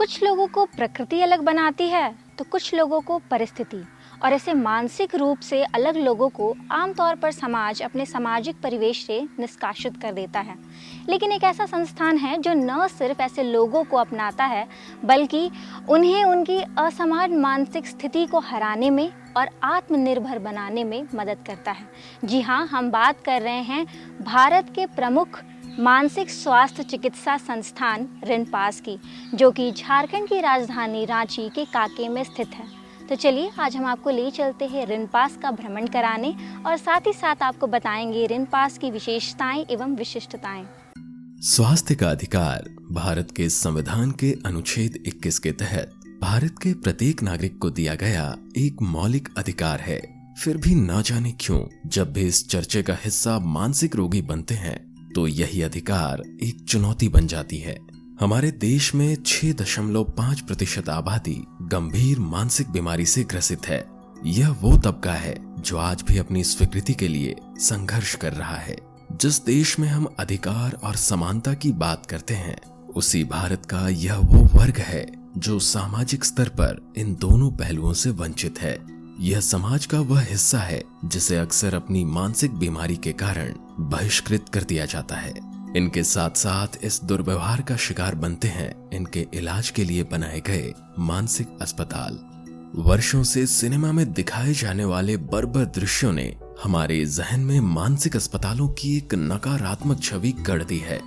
कुछ लोगों को प्रकृति अलग बनाती है तो कुछ लोगों को परिस्थिति, और ऐसे मानसिक रूप से अलग लोगों को आमतौर पर समाज अपने सामाजिक परिवेश से निष्कासित कर देता है। लेकिन एक ऐसा संस्थान है जो न सिर्फ ऐसे लोगों को अपनाता है बल्कि उन्हें उनकी असमान मानसिक स्थिति को हराने में और आत्मनिर्भर बनाने में मदद करता है। जी हाँ, हम बात कर रहे हैं भारत के प्रमुख मानसिक स्वास्थ्य चिकित्सा संस्थान रिनपास की, जो कि झारखंड की राजधानी रांची के काके में स्थित है। तो चलिए आज हम आपको ले चलते हैं रिनपास का भ्रमण कराने और साथ ही साथ आपको बताएंगे रिनपास की विशेषताएं एवं विशिष्टताएं। स्वास्थ्य का अधिकार भारत के संविधान के अनुच्छेद 21 के तहत भारत के प्रत्येक नागरिक को दिया गया एक मौलिक अधिकार है। फिर भी न जाने क्यों जब भी इस चर्चे का हिस्सा मानसिक रोगी बनते हैं तो यही अधिकार एक चुनौती बन जाती है। हमारे देश में 6.5% आबादी गंभीर मानसिक बीमारी से ग्रसित है। यह वो तबका है जो आज भी अपनी स्वीकृति के लिए संघर्ष कर रहा है। जिस देश में हम अधिकार और समानता की बात करते हैं, उसी भारत का यह वो वर्ग है जो सामाजिक स्तर पर इन दोनों पहलुओं से वंचित है। यह समाज का वह हिस्सा है जिसे अक्सर अपनी मानसिक बीमारी के कारण बहिष्कृत कर दिया जाता है। इनके साथ साथ इस दुर्व्यवहार का शिकार बनते हैं इनके इलाज के लिए बनाए गए मानसिक अस्पताल। वर्षों से सिनेमा में दिखाए जाने वाले बर्बर दृश्यों ने हमारे जहन में मानसिक अस्पतालों की एक नकारात्मक छवि गढ़ दी है।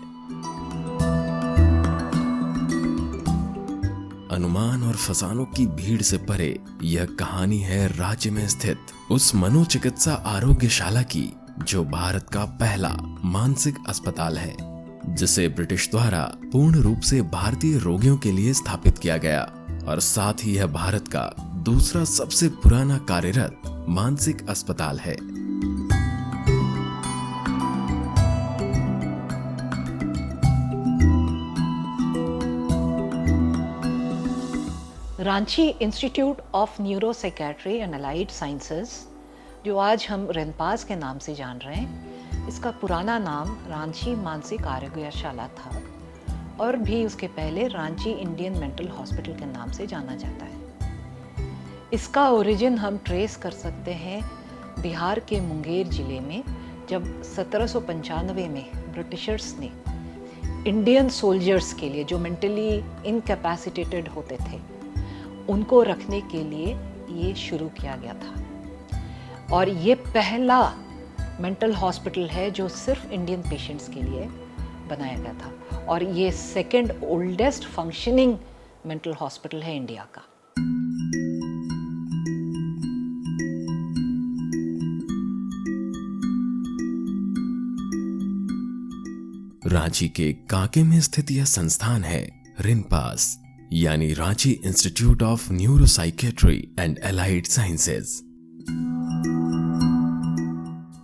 अनुमान और फसानों की भीड़ से परे यह कहानी है राज्य में स्थित उस मनोचिकित्सा आरोग्यशाला की जो भारत का पहला मानसिक अस्पताल है, जिसे ब्रिटिश द्वारा पूर्ण रूप से भारतीय रोगियों के लिए स्थापित किया गया और साथ ही यह भारत का दूसरा सबसे पुराना कार्यरत मानसिक अस्पताल है। Ranchi institute of neuropsychiatry and allied sciences, जो आज हम रिनपास के नाम से जान रहे हैं, इसका पुराना नाम रांची मानसिक आरोग्यशाला था और भी उसके पहले रांची इंडियन मेंटल हॉस्पिटल के नाम से जाना जाता है। इसका ओरिजिन हम ट्रेस कर सकते हैं बिहार के मुंगेर जिले में, जब 1795 में ब्रिटिशर्स ने इंडियन सोल्जर्स के लिए जो मेंटली इनकैपेसिटेटेड होते थे उनको रखने के लिए ये शुरू किया गया था। और ये पहला मेंटल हॉस्पिटल है जो सिर्फ इंडियन पेशेंट्स के लिए बनाया गया था और ये second oldest functioning mental hospital है इंडिया का। रांची के काके में स्थित यह संस्थान है रिनपास, यानी Ranchi institute of neuropsychiatry and allied sciences.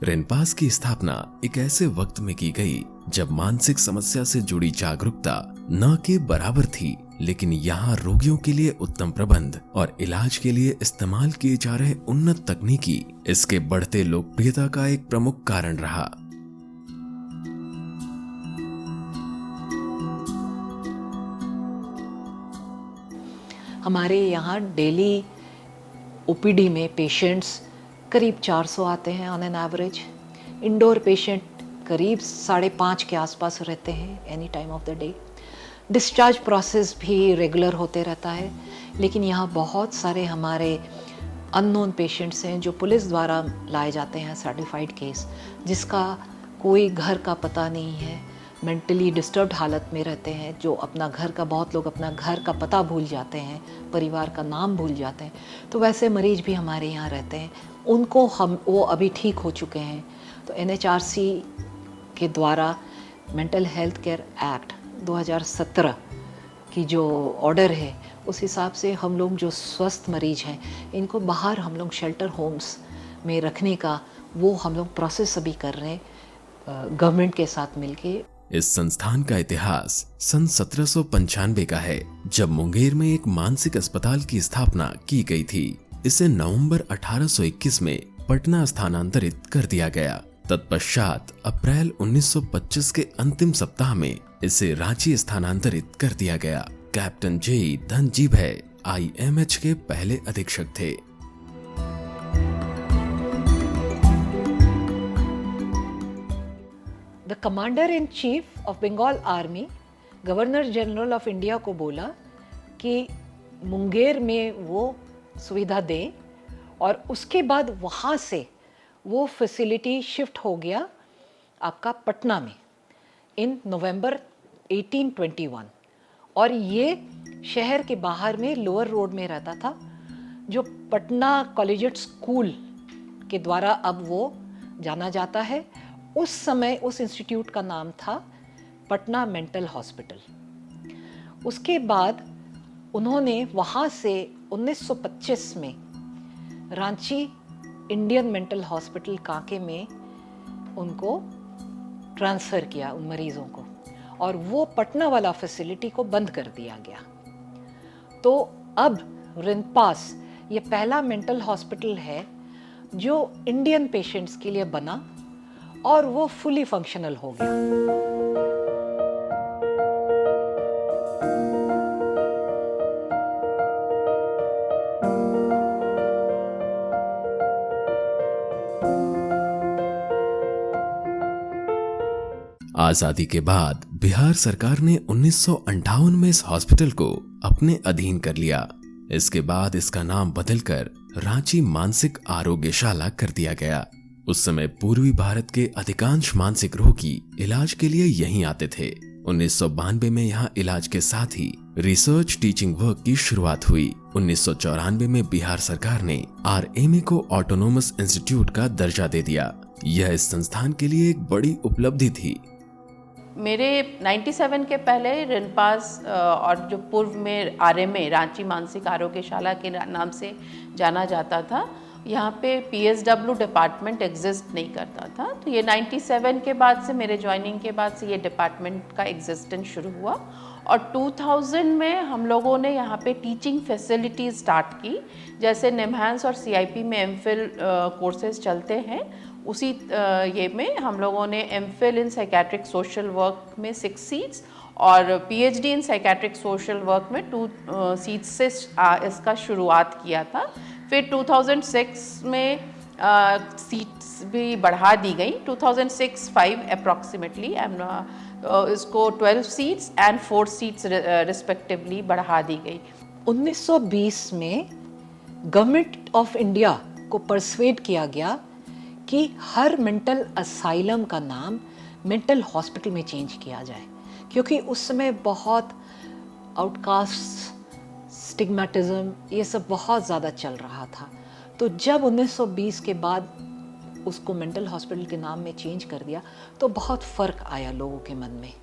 RINPAS की स्थापना एक ऐसे वक्त में की गई जब मानसिक समस्या से जुड़ी जागरूकता न के बराबर थी, लेकिन यहाँ रोगियों के लिए उत्तम प्रबंध और इलाज के लिए इस्तेमाल किए जा रहे उन्नत तकनीकी इसके बढ़ते लोकप्रियता का एक प्रमुख कारण रहा। हमारे यहाँ डेली ओपीडी में पेशेंट्स करीब 400 आते हैं on an average. Indoor patient करीब 5.5 के आसपास रहते हैं any time of the day. Discharge process भी रेगुलर होते रहता है, लेकिन यहाँ बहुत सारे हमारे अननोन पेशेंट्स हैं जो पुलिस द्वारा लाए जाते हैं, सर्टिफाइड केस, जिसका कोई घर का पता नहीं है, मेंटली डिस्टर्ब्ड हालत में रहते हैं, जो अपना घर का, बहुत लोग अपना घर का पता भूल जाते हैं, परिवार का नाम भूल जाते हैं। तो वैसे मरीज भी हमारे यहाँ रहते हैं। उनको वो अभी ठीक हो चुके हैं तो NHRC के द्वारा मेंटल हेल्थ केयर एक्ट 2017 की जो ऑर्डर है, उस हिसाब से हम लोग जो स्वस्थ मरीज हैं इनको बाहर हम लोग शेल्टर होम्स में रखने का वो हम लोग प्रोसेस अभी कर रहे हैं गवर्नमेंट के साथ मिलके। इस संस्थान का इतिहास सन 1795 का है, जब मुंगेर में एक मानसिक अस्पताल की स्थापना की गई थी। इसे नवंबर 1821 में पटना स्थानांतरित कर दिया गया। तत्पश्चात अप्रैल 1925 के अंतिम सप्ताह में इसे रांची स्थानांतरित कर दिया गया। कैप्टन जे धनजीभै IMH के पहले अधीक्षक थे। The commander in chief of Bengal army governor general of India को बोला कि मुंगेर में वो सुविधा दें, और उसके बाद वहाँ से वो फैसिलिटी शिफ्ट हो गया आपका पटना में इन नवंबर 1821। और ये शहर के बाहर में लोअर रोड में रहता था, जो पटना कॉलेजिएट स्कूल के द्वारा अब वो जाना जाता है। उस समय उस इंस्टीट्यूट का नाम था पटना मेंटल हॉस्पिटल। उसके बाद उन्होंने वहाँ से 1925 में Ranchi Indian mental hospital Kanke में उनको ट्रांसफ़र किया उन मरीज़ों को, और वो पटना वाला फैसिलिटी को बंद कर दिया गया। तो अब रिनपास ये पहला मेंटल हॉस्पिटल है जो इंडियन पेशेंट्स के लिए बना, और वो फुली फंक्शनल हो गया। आजादी के बाद बिहार सरकार ने 1958 में इस हॉस्पिटल को अपने अधीन कर लिया। इसके बाद इसका नाम बदलकर रांची मानसिक आरोग्यशाला कर दिया गया। उस समय पूर्वी भारत के अधिकांश मानसिक रोगी इलाज के लिए यहीं आते थे। 1992 में यहाँ इलाज के साथ ही रिसर्च टीचिंग वर्क की शुरुआत हुई। 1994 में बिहार सरकार ने RMA को ऑटोनोमस इंस्टीट्यूट का दर्जा दे दिया। यह इस संस्थान के लिए एक बड़ी उपलब्धि थी। मेरे 97 के पहले रिनपास और जो पूर्व में RMA रांची मानसिक आरोग्यशाला के नाम से जाना जाता था, यहाँ पे PSW डिपार्टमेंट एग्जिस्ट नहीं करता था। तो ये 97 के बाद से, मेरे ज्वाइनिंग के बाद से ये डिपार्टमेंट का एग्जिस्टेंस शुरू हुआ। और 2000 में हम लोगों ने यहाँ पे टीचिंग फैसिलिटीज़ स्टार्ट की। जैसे निमहांस और CIP में MPhil कोर्सेज चलते हैं, उसी ये में हम लोगों ने MPhil इन साइकेट्रिक सोशल वर्क में 6 सीट्स और PhD इन साइकेट्रिक सोशल वर्क में 2 सीट्स से इसका शुरुआत किया था। फिर 2006 में सीट्स भी बढ़ा दी गई। 2006-05 अप्रॉक्सीमेटली इसको 12 सीट्स एंड 4 सीट्स रिस्पेक्टिवली बढ़ा दी गई। 1920 में गवर्नमेंट ऑफ इंडिया को परसुएड किया गया कि हर मेंटल असाइलम का नाम मेंटल हॉस्पिटल में चेंज किया जाए, क्योंकि उस समय बहुत आउटकास्ट, स्टिग्मेटिज्म, ये सब बहुत ज़्यादा चल रहा था। तो जब 1920 के बाद उसको मेंटल हॉस्पिटल के नाम में चेंज कर दिया, तो बहुत फ़र्क आया लोगों के मन में।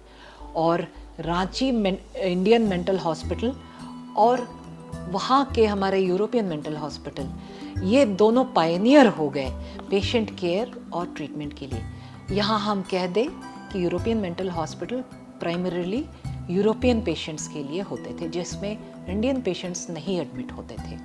और रांची इंडियन मेंटल हॉस्पिटल और वहाँ के हमारे यूरोपियन मेंटल हॉस्पिटल, ये दोनों पायनियर हो गए पेशेंट केयर और ट्रीटमेंट के लिए। यहाँ हम कह दें कि European mental hospital primarily European patients के लिए होते थे, जिसमें इंडियन पेशेंट्स नहीं एडमिट होते थे।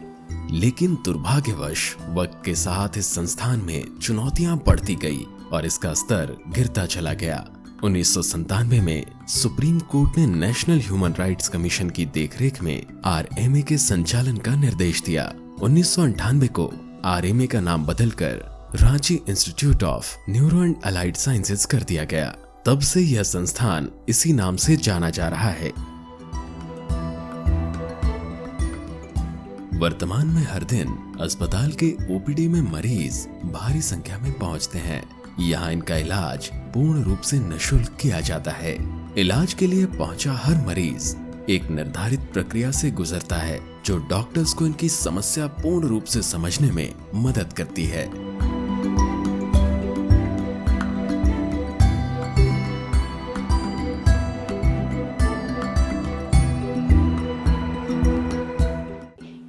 लेकिन दुर्भाग्यवश वक्त के साथ इस संस्थान में चुनौतियां बढ़ती गई और इसका स्तर गिरता चला गया। 1997 में सुप्रीम कोर्ट ने नेशनल ह्यूमन राइट्स कमीशन की देखरेख में RMA के संचालन का निर्देश दिया। 1998 को RMA का नाम बदलकर Ranchi institute of neuro and allied sciences कर दिया गया। तब से यह संस्थान इसी नाम से जाना जा रहा है। वर्तमान में हर दिन अस्पताल के OPD में मरीज भारी संख्या में पहुंचते हैं। यहाँ इनका इलाज पूर्ण रूप से निःशुल्क किया जाता है। इलाज के लिए पहुंचा हर मरीज एक निर्धारित प्रक्रिया से गुजरता है, जो डॉक्टर्स को इनकी समस्या पूर्ण रूप से समझने में मदद करती है।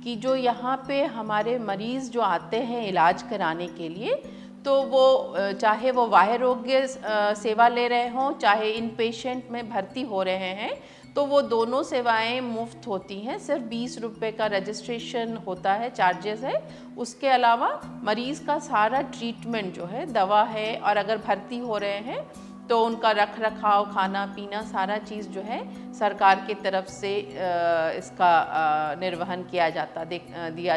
कि जो यहाँ पे हमारे मरीज़ जो आते हैं इलाज कराने के लिए, तो वो चाहे वो बाह्यरोग्य सेवा ले रहे हों, चाहे इन पेशेंट में भर्ती हो रहे हैं, तो वो दोनों सेवाएं मुफ्त होती हैं। सिर्फ 20 रुपये का रजिस्ट्रेशन होता है, चार्जेस है। उसके अलावा मरीज़ का सारा ट्रीटमेंट जो है, दवा है, और अगर भर्ती हो रहे हैं तो उनका रख रखाव, खाना पीना, सारा चीज़ जो है सरकार की तरफ से इसका निर्वहन दिया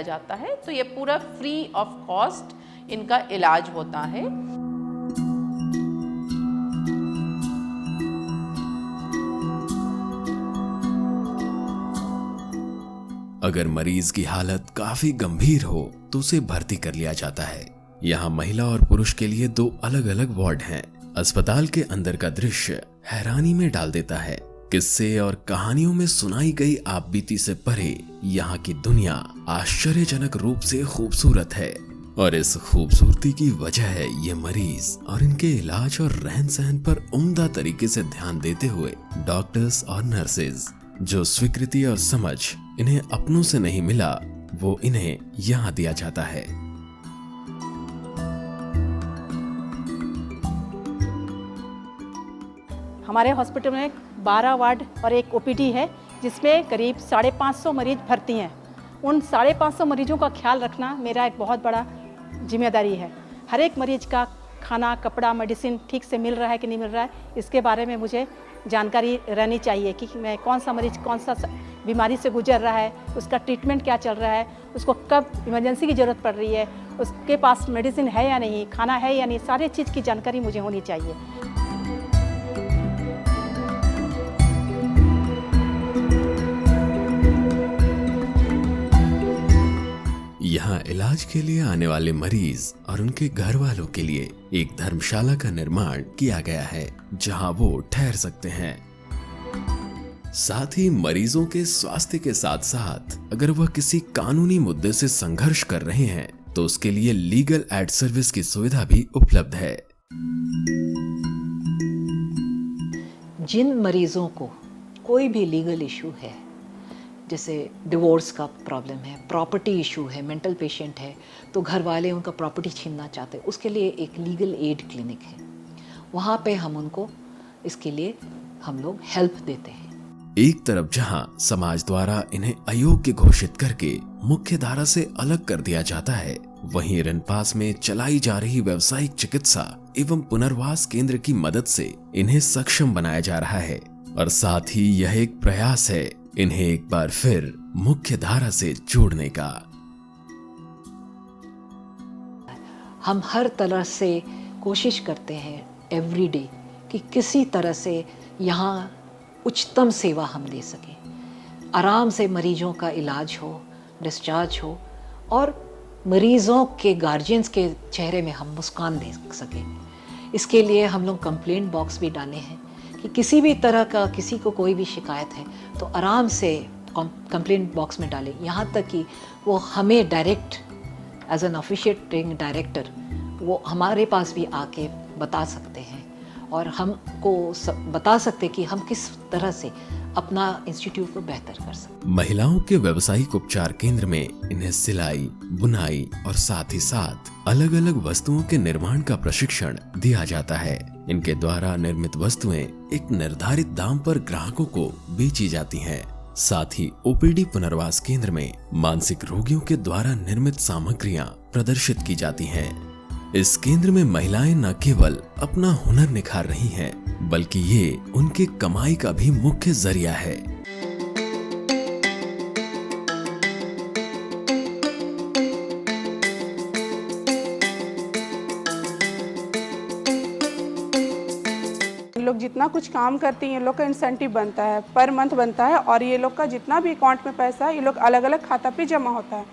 जाता है। तो ये पूरा फ्री ऑफ कॉस्ट इनका इलाज होता है। अगर मरीज की हालत काफी गंभीर हो तो उसे भर्ती कर लिया जाता है। यहाँ महिला और पुरुष के लिए 2 अलग-अलग वार्ड हैं। अस्पताल के अंदर का दृश्य हैरानी में डाल देता है। किस्से और कहानियों में सुनाई गई आपबीती से परे यहाँ की दुनिया आश्चर्यजनक रूप से खूबसूरत है, और इस खूबसूरती की वजह है ये मरीज और इनके इलाज और रहन सहन पर उम्दा तरीके से ध्यान देते हुए डॉक्टर्स और नर्सेज। जो स्वीकृति और समझ इन्हें अपनों से नहीं मिला, वो इन्हें यहाँ दिया जाता है। हमारे हॉस्पिटल में 12 वार्ड और एक ओपीडी है, जिसमें करीब 550 मरीज भर्ती हैं। उन 550 मरीजों का ख्याल रखना मेरा एक बहुत बड़ा जिम्मेदारी है। हर एक मरीज का खाना, कपड़ा, मेडिसिन ठीक से मिल रहा है कि नहीं मिल रहा है, इसके बारे में मुझे जानकारी रहनी चाहिए कि मैं कौन सा मरीज कौन सा बीमारी से गुजर रहा है, उसका ट्रीटमेंट क्या चल रहा है, उसको कब इमरजेंसी की ज़रूरत पड़ रही है, उसके पास मेडिसिन है या नहीं, खाना है या नहीं, सारी चीज़ की जानकारी मुझे होनी चाहिए। यहाँ इलाज के लिए आने वाले मरीज और उनके घर वालों के लिए एक धर्मशाला का निर्माण किया गया है, जहाँ वो ठहर सकते हैं। साथ ही मरीजों के स्वास्थ्य के साथ साथ अगर वह किसी कानूनी मुद्दे से संघर्ष कर रहे हैं तो उसके लिए लीगल एड सर्विस की सुविधा भी उपलब्ध है। जिन मरीजों को कोई भी लीगल इशू है, जैसे डिवोर्स का प्रॉब्लम है, प्रॉपर्टी इशू है, मेंटल पेशेंट है, तो घर वाले उनका प्रॉपर्टी छीनना चाहते हैं, उसके लिए एक लीगल एड क्लिनिक है। वहाँ पे हम उनको इसके लिए हम लोग हेल्प देते हैं। एक तरफ जहां समाज द्वारा इन्हें अयोग्य घोषित करके मुख्य धारा से अलग कर दिया जाता है, वहीं रेनपास में चलाई जा रही व्यावसायिक चिकित्सा एवं पुनर्वास केंद्र की मदद से इन्हें सक्षम बनाया जा रहा है। और साथ ही यह एक प्रयास है इन्हें एक बार फिर मुख्य धारा से जोड़ने का। हम हर तरह से कोशिश करते हैं एवरीडे कि किसी तरह से यहाँ उच्चतम सेवा हम दे सकें, आराम से मरीजों का इलाज हो, डिस्चार्ज हो, और मरीजों के गार्जियंस के चेहरे में हम मुस्कान दे सकें। इसके लिए हम लोग कंप्लेंट बॉक्स भी डाले हैं कि किसी भी तरह का किसी को कोई भी शिकायत है तो आराम से कंप्लेंट बॉक्स में डालें। यहाँ तक कि वो हमें direct as an officiating director वो हमारे पास भी आके बता सकते हैं और हमको बता सकते कि हम किस तरह से अपना इंस्टीट्यूट को बेहतर कर सकते। महिलाओं के व्यावसायिक उपचार केंद्र में इन्हें सिलाई, बुनाई और साथ ही साथ अलग अलग वस्तुओं के निर्माण का प्रशिक्षण दिया जाता है। इनके द्वारा निर्मित वस्तुएं एक निर्धारित दाम पर ग्राहकों को बेची जाती हैं। साथ ही ओपीडी पुनर्वास केंद्र में मानसिक रोगियों के द्वारा निर्मित सामग्रियां प्रदर्शित की जाती हैं। इस केंद्र में महिलाएं न केवल अपना हुनर निखार रही हैं, बल्कि ये उनके कमाई का भी मुख्य जरिया है। लोग जितना कुछ काम करते हैं, ये लोग का इंसेंटिव बनता है, पर मंथ बनता है, और ये लोग का जितना भी अकाउंट में पैसा है, ये लोग अलग अलग खाता पे जमा होता है,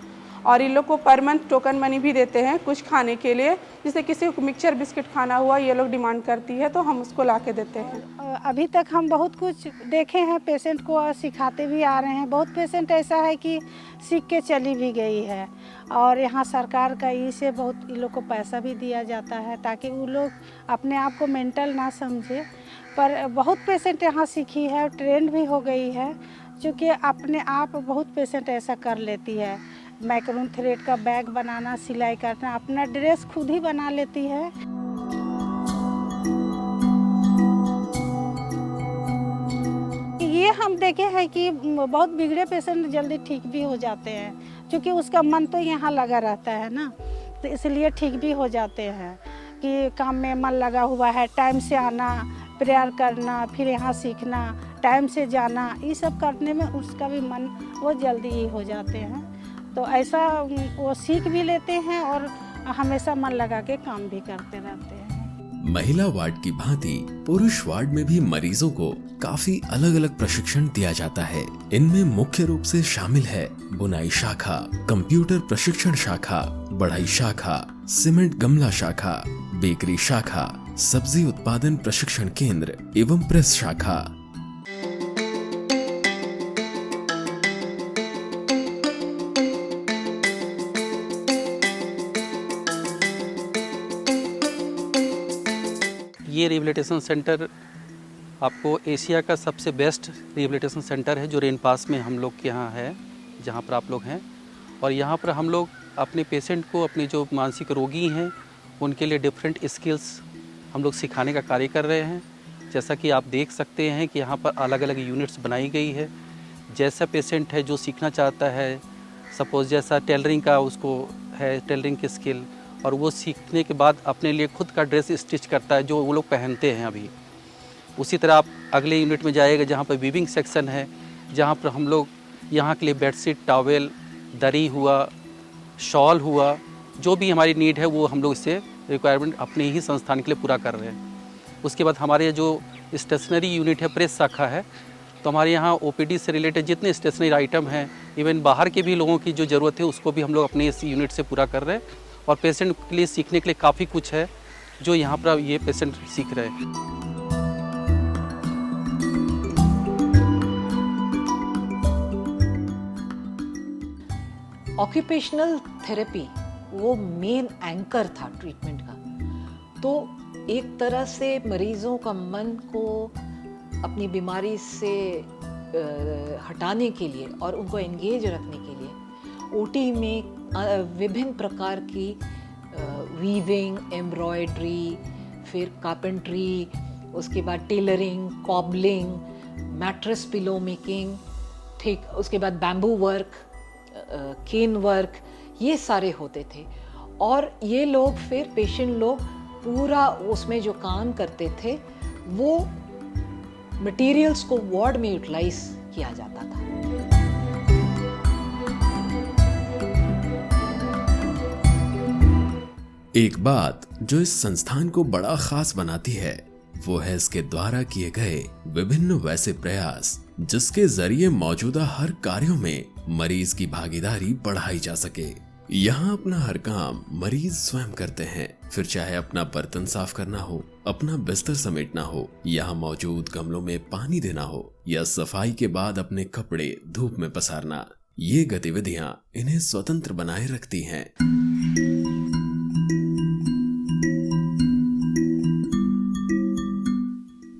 और ये लोग को पर मंथ टोकन मनी भी देते हैं कुछ खाने के लिए। जैसे किसी को मिक्सचर बिस्किट खाना हुआ, ये लोग डिमांड करती है तो हम उसको ला के देते हैं। अभी तक हम बहुत कुछ देखे हैं, पेशेंट को सिखाते भी आ रहे हैं। बहुत पेशेंट ऐसा है कि सीख के चली भी गई है, और यहाँ सरकार का इससे बहुत इन लोग को पैसा भी दिया जाता है ताकि वो लोग अपने आप को मेंटल ना समझे। पर बहुत पेशेंट यहाँ सीखी है, ट्रेंड भी हो गई है, क्योंकि अपने आप बहुत पेशेंट ऐसा कर लेती है। मैक्रोन थ्रेड का बैग बनाना, सिलाई करना, अपना ड्रेस खुद ही बना लेती है। ये हम देखे हैं कि बहुत बिगड़े पेशेंट जल्दी ठीक भी हो जाते हैं, क्योंकि उसका मन तो यहाँ लगा रहता है ना, तो इसलिए ठीक भी हो जाते हैं। कि काम में मन लगा हुआ है, टाइम से आना, प्रेयर करना, फिर यहाँ सीखना, टाइम से जाना, ये सब करने में उसका भी मन वो जल्दी ही हो जाते हैं। तो ऐसा वो सीख भी लेते हैं और हमेशा मन लगा के काम भी करते रहते हैं। महिला वार्ड की भांति पुरुष वार्ड में भी मरीजों को काफी अलग अलग प्रशिक्षण दिया जाता है। इनमें मुख्य रूप से शामिल है बुनाई शाखा, कंप्यूटर प्रशिक्षण शाखा, बढ़ई शाखा, सीमेंट गमला शाखा, बेकरी शाखा, सब्जी उत्पादन प्रशिक्षण केंद्र एवं प्रेस शाखा। ये रिहेबिलिटेशन सेंटर आपको एशिया का सबसे बेस्ट रिहेबिलिटेशन सेंटर है जो रेनपास में हम लोग के यहाँ है, जहाँ पर आप लोग हैं। और यहाँ पर हम लोग अपने पेशेंट को, अपने जो मानसिक रोगी हैं, उनके लिए डिफरेंट स्किल्स हम लोग सिखाने का कार्य कर रहे हैं। जैसा कि आप देख सकते हैं कि यहाँ पर अलग अलग यूनिट्स बनाई गई है। जैसा पेशेंट है जो सीखना चाहता है, सपोज़ जैसा टेलरिंग का उसको है, टेलरिंग की स्किल, और वो सीखने के बाद अपने लिए खुद का ड्रेस स्टिच करता है जो वो लोग पहनते हैं अभी। उसी तरह आप अगले यूनिट में जाएगा जहाँ पर वीविंग सेक्शन है, जहाँ पर हम लोग यहाँ के लिए बेडशीट, टॉवेल, दरी हुआ, शॉल हुआ, जो भी हमारी नीड है वो हम लोग इससे रिक्वायरमेंट अपने ही संस्थान के लिए पूरा कर रहे हैं। उसके बाद हमारे जो स्टेशनरी यूनिट है, प्रेस शाखा है, तो हमारे यहाँ ओपीडी से रिलेटेड जितने स्टेशनरी आइटम हैं, इवन बाहर के भी लोगों की जो ज़रूरत है उसको भी हम लोग अपने इस यूनिट से पूरा कर रहे हैं। और पेशेंट के लिए सीखने के लिए काफ़ी कुछ है जो यहाँ पर ये पेशेंट सीख रहे हैं। ऑक्यूपेशनल थेरेपी वो मेन एंकर था ट्रीटमेंट का। तो एक तरह से मरीजों का मन को अपनी बीमारी से हटाने के लिए और उनको एंगेज रखने के लिए ओटी में विभिन्न प्रकार की वीविंग, एम्ब्रॉयडरी, फिर कारपेंट्री, उसके बाद टेलरिंग, कॉबलिंग, मैट्रेस पिलो मेकिंग, ठीक, उसके बाद बैम्बू वर्क, केन वर्क, ये सारे होते थे। और ये लोग फिर पेशेंट लोग पूरा उसमें जो काम करते थे वो मटेरियल्स को वार्ड में यूटिलाइज किया जाता था। एक बात जो इस संस्थान को बड़ा खास बनाती है वो है इसके द्वारा किए गए विभिन्न वैसे प्रयास जिसके जरिए मौजूदा हर कार्यों में मरीज की भागीदारी बढ़ाई जा सके। यहाँ अपना हर काम मरीज स्वयं करते हैं, फिर चाहे अपना बर्तन साफ करना हो, अपना बिस्तर समेटना हो, यहाँ मौजूद गमलों में पानी देना हो, या सफाई के बाद अपने कपड़े धूप में पसारना, ये गतिविधियाँ इन्हें स्वतंत्र बनाए रखती हैं।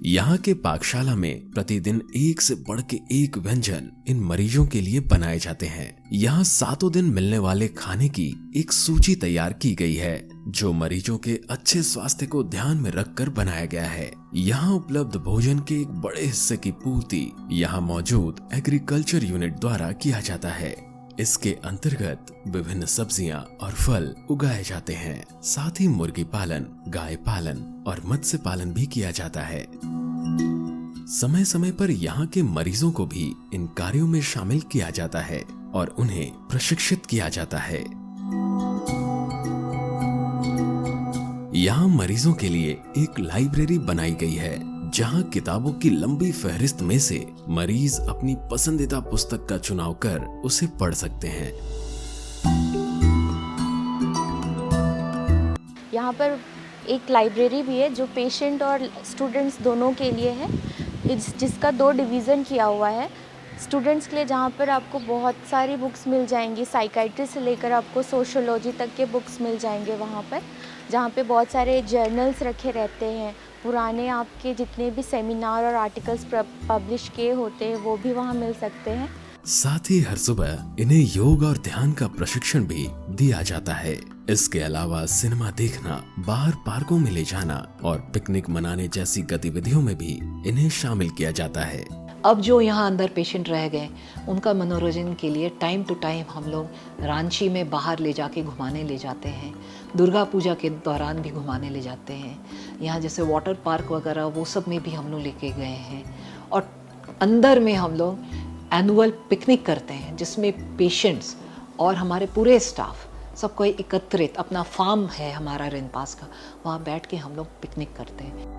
यहाँ के पाकशाला में प्रतिदिन एक से बढ़ के एक व्यंजन इन मरीजों के लिए बनाए जाते हैं। यहाँ 7 दिन मिलने वाले खाने की एक सूची तैयार की गई है जो मरीजों के अच्छे स्वास्थ्य को ध्यान में रखकर बनाया गया है। यहाँ उपलब्ध भोजन के एक बड़े हिस्से की पूर्ति यहाँ मौजूद एग्रीकल्चर यूनिट द्वारा किया जाता है। इसके अंतर्गत विभिन्न सब्जियां और फल उगाए जाते हैं। साथ ही मुर्गी पालन, गाय पालन और मत्स्य पालन भी किया जाता है। समय समय पर यहाँ के मरीजों को भी इन कार्यों में शामिल किया जाता है और उन्हें प्रशिक्षित किया जाता है। यहाँ मरीजों के लिए एक लाइब्रेरी बनाई गई है जहाँ किताबों की लंबी फहरिस्त में से मरीज अपनी पसंदीदा पुस्तक का चुनाव कर उसे पढ़ सकते हैं। यहाँ पर एक लाइब्रेरी भी है जो पेशेंट और स्टूडेंट्स दोनों के लिए है, जिसका 2 डिवीज़न किया हुआ है। स्टूडेंट्स के लिए जहाँ पर आपको बहुत सारी बुक्स मिल जाएंगी, साइकाइट्री से लेकर आपको सोशियोलॉजी तक के बुक्स मिल जाएंगे वहाँ पर, जहाँ पे बहुत सारे जर्नल्स रखे रहते हैं, पुराने आपके जितने भी सेमिनार और आर्टिकल्स पब्लिश किए होते हैं वो भी वहाँ मिल सकते हैं। साथ ही हर सुबह इन्हें योग और ध्यान का प्रशिक्षण भी दिया जाता है। इसके अलावा सिनेमा देखना, बाहर पार्कों में ले जाना और पिकनिक मनाने जैसी गतिविधियों में भी इन्हें शामिल किया जाता है। अब जो यहाँ अंदर पेशेंट रह गए उनका मनोरंजन के लिए टाइम टू टाइम हम लोग रांची में बाहर ले जाके घुमाने ले जाते हैं, दुर्गा पूजा के दौरान भी घुमाने ले जाते हैं। यहाँ जैसे वाटर पार्क वगैरह वो सब में भी हम लोग लेके गए हैं। और अंदर में हम लोग एनुअल पिकनिक करते हैं जिसमें पेशेंट्स और हमारे पूरे स्टाफ सब कोई एकत्रित, अपना फार्म है हमारा रेनपास का, वहाँ बैठ के हम लोग पिकनिक करते हैं।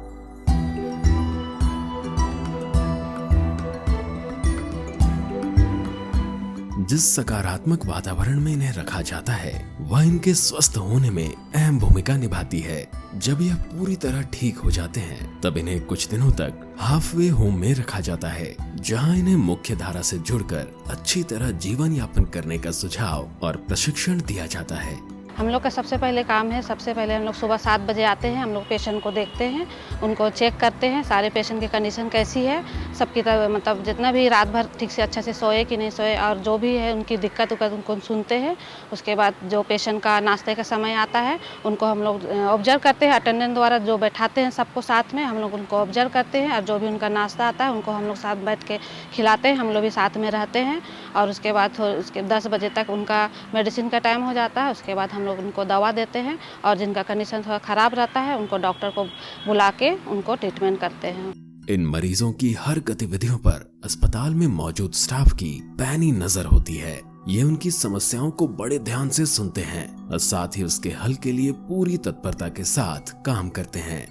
जिस सकारात्मक वातावरण में इन्हें रखा जाता है वह इनके स्वस्थ होने में अहम भूमिका निभाती है। जब यह पूरी तरह ठीक हो जाते हैं तब इन्हें कुछ दिनों तक हाफवे होम में रखा जाता है, जहां इन्हें मुख्य धारा से जुड़कर अच्छी तरह जीवन यापन करने का सुझाव और प्रशिक्षण दिया जाता है। हम लोग का सबसे पहले काम है, सबसे पहले हम लोग सुबह 7 बजे आते हैं, हम लोग पेशेंट को देखते हैं, उनको चेक करते हैं, सारे पेशेंट की कंडीशन कैसी है, सबकी मतलब जितना भी रात भर ठीक से अच्छा से सोए कि नहीं सोए और जो भी है उनकी दिक्कत उनको सुनते हैं। उसके बाद जो पेशेंट का नाश्ते का समय आता है उनको हम लोग ऑब्जर्व करते हैं, अटेंडेंट द्वारा जो बैठाते हैं सबको साथ में हम लोग उनको ऑब्जर्व करते हैं और जो भी उनका नाश्ता आता है उनको हम लोग साथ बैठ के खिलाते हैं, हम लोग भी साथ में रहते हैं। और उसके बाद उसके 10 बजे तक उनका मेडिसिन का टाइम हो जाता है, उसके बाद हम लोग उनको दवा देते हैं और जिनका कंडीशन थोड़ा ख़राब रहता है उनको डॉक्टर को बुला के उनको ट्रीटमेंट करते हैं। इन मरीजों की हर गतिविधियों पर अस्पताल में मौजूद स्टाफ की पैनी नजर होती है। ये उनकी समस्याओं को बड़े ध्यान से सुनते हैं और साथ ही उसके हल के लिए पूरी तत्परता के साथ काम करते हैं।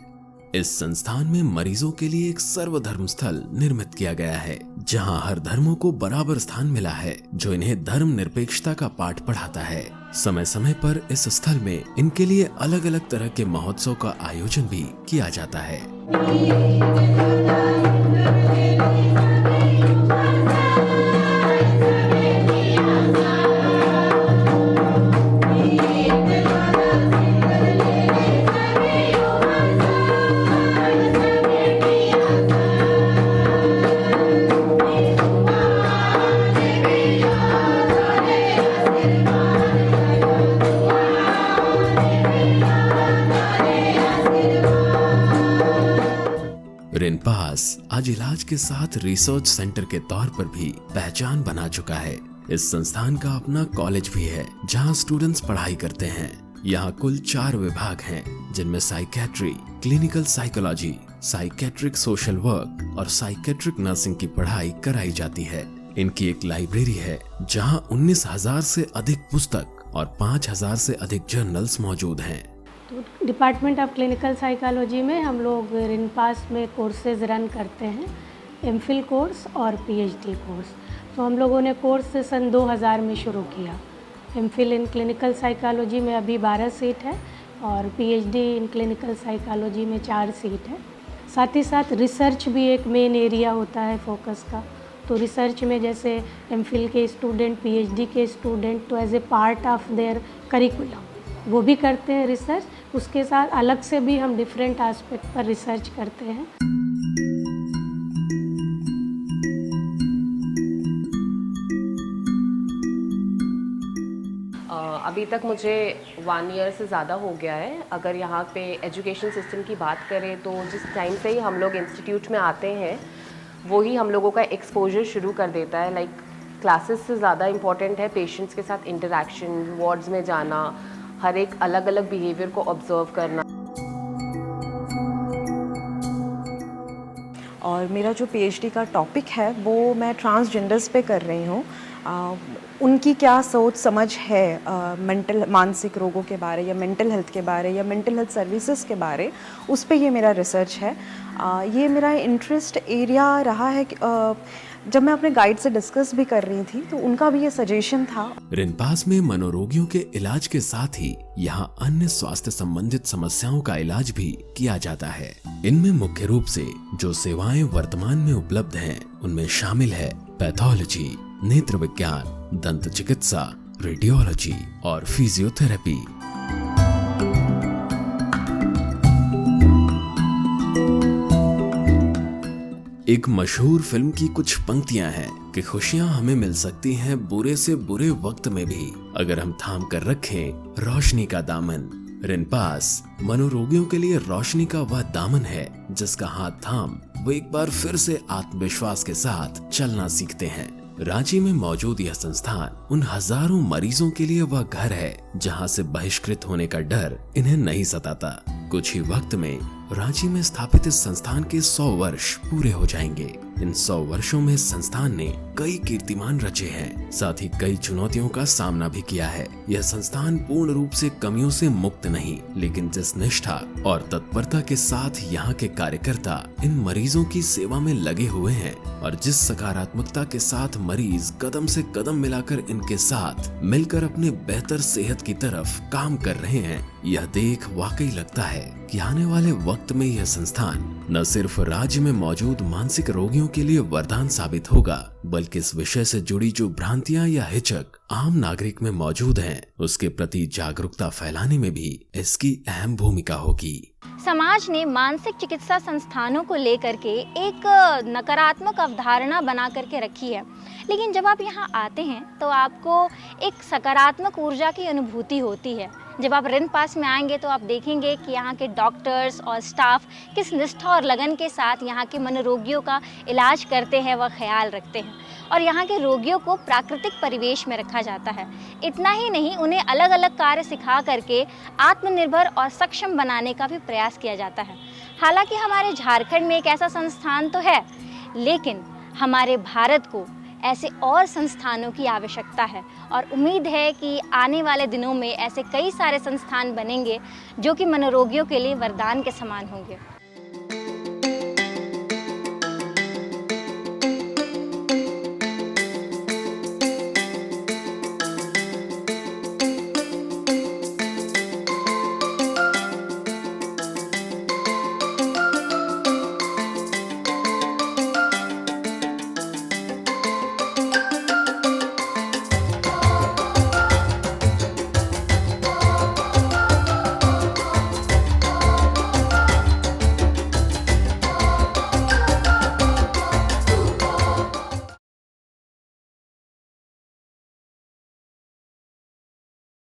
इस संस्थान में मरीजों के लिए एक सर्वधर्म स्थल निर्मित किया गया है, जहां हर धर्मों को बराबर स्थान मिला है, जो इन्हें धर्म निरपेक्षता का पाठ पढ़ाता है। समय समय पर इस स्थल में इनके लिए अलग अलग तरह के महोत्सव का आयोजन भी किया जाता है। रेनपास आज इलाज के साथ रिसर्च सेंटर के तौर पर भी पहचान बना चुका है। इस संस्थान का अपना कॉलेज भी है जहां स्टूडेंट्स पढ़ाई करते हैं। यहाँ कुल 4 विभाग हैं, जिनमें psychiatry, clinical psychology, psychiatric social work और साइकेट्रिक नर्सिंग की पढ़ाई कराई जाती है। इनकी एक लाइब्रेरी है जहां 19,000 से अधिक पुस्तक और 5,000 से अधिक जर्नल्स मौजूद हैं। तो डिपार्टमेंट ऑफ क्लिनिकल साइकोलॉजी में हम लोग रेनपास में कोर्सेज रन करते हैं, एमफिल कोर्स और पीएचडी कोर्स। तो हम लोगों ने कोर्स सन 2000 में शुरू किया। एमफिल इन क्लिनिकल साइकोलॉजी में अभी 12 सीट है और पीएचडी इन क्लिनिकल साइकोलॉजी में 4 सीट है। साथ ही साथ रिसर्च भी एक मेन एरिया होता है फोकस का। तो रिसर्च में जैसे एमफिल के स्टूडेंट, पीएचडी के स्टूडेंट तो as a part of their curriculum वो भी करते हैं रिसर्च, उसके साथ अलग से भी हम डिफरेंट एस्पेक्ट पर रिसर्च करते हैं। अभी तक मुझे 1 ईयर से ज़्यादा हो गया है। अगर यहाँ पे एजुकेशन सिस्टम की बात करें तो जिस टाइम से ही हम लोग इंस्टीट्यूट में आते हैं वही हम लोगों का एक्सपोजर शुरू कर देता है। लाइक क्लासेस से ज़्यादा इम्पॉर्टेंट है पेशेंट्स के साथ इंटरेक्शन, वार्ड्स में जाना, हर एक अलग अलग बिहेवियर को ऑब्जर्व करना। और मेरा जो पीएचडी का टॉपिक है वो मैं ट्रांसजेंडर्स पे कर रही हूँ। उनकी क्या सोच समझ है मानसिक रोगों के बारे या मेंटल हेल्थ के बारे या मेंटल हेल्थ सर्विसेज के बारे, उस पे ये मेरा रिसर्च है। ये मेरा इंटरेस्ट एरिया रहा है। जब मैं अपने गाइड से डिस्कस भी कर रही थी तो उनका भी ये सजेशन था। रेनपास में मनोरोगियों के इलाज के साथ ही यहाँ अन्य स्वास्थ्य संबंधित समस्याओं का इलाज भी किया जाता है। इनमें मुख्य रूप से जो सेवाएं वर्तमान में उपलब्ध हैं उनमें शामिल है पैथोलॉजी, नेत्र विज्ञान, दंत चिकित्सा, रेडियोलॉजी और फिजियोथेरेपी। एक मशहूर फिल्म की कुछ पंक्तियां हैं कि खुशियां हमें मिल सकती हैं बुरे से बुरे वक्त में भी, अगर हम थाम कर रखें रोशनी का दामन। रिनपास मनोरोगियों के लिए रोशनी का वह दामन है जिसका हाथ थाम वो एक बार फिर से आत्मविश्वास के साथ चलना सीखते हैं। रांची में मौजूद यह संस्थान उन हजारों मरीजों के लिए वह घर है जहां से बहिष्कृत होने का डर इन्हें नहीं सताता। कुछ ही वक्त में रांची में स्थापित इस संस्थान के 100 वर्ष पूरे हो जाएंगे। इन 100 वर्षों में इस संस्थान ने कई कीर्तिमान रचे हैं, साथ ही कई चुनौतियों का सामना भी किया है। यह संस्थान पूर्ण रूप से कमियों से मुक्त नहीं, लेकिन जिस निष्ठा और तत्परता के साथ यहाँ के कार्यकर्ता इन मरीजों की सेवा में लगे हुए हैं और जिस सकारात्मकता के साथ मरीज कदम से कदम मिलाकर इनके साथ मिलकर अपने बेहतर सेहत की तरफ काम कर रहे हैं, यह देख वाकई लगता है कि आने वाले वक्त में यह संस्थान न सिर्फ राज्य में मौजूद मानसिक रोगियों के लिए वरदान साबित होगा, बल्कि इस विषय से जुड़ी जो भ्रांतियां या हिचक आम नागरिक में मौजूद हैं, उसके प्रति जागरूकता फैलाने में भी इसकी अहम भूमिका होगी। समाज ने मानसिक चिकित्सा संस्थानों को लेकर के एक नकारात्मक अवधारणा बना करके रखी है, लेकिन जब आप यहाँ आते हैं तो आपको एक सकारात्मक ऊर्जा की अनुभूति होती है। जब आप रिनपास में आएंगे तो आप देखेंगे कि यहाँ के डॉक्टर्स और स्टाफ किस निष्ठा और लगन के साथ यहाँ के मनोरोगियों का इलाज करते हैं, वह ख्याल रखते हैं और यहाँ के रोगियों को प्राकृतिक परिवेश में रखा जाता है। इतना ही नहीं, उन्हें अलग अलग कार्य सिखा करके आत्मनिर्भर और सक्षम बनाने का भी प्रयास किया जाता है। हालांकि हमारे झारखंड में एक ऐसा संस्थान तो है, लेकिन हमारे भारत को ऐसे और संस्थानों की आवश्यकता है और उम्मीद है कि आने वाले दिनों में ऐसे कई सारे संस्थान बनेंगे जो कि मनोरोगियों के लिए वरदान के समान होंगे।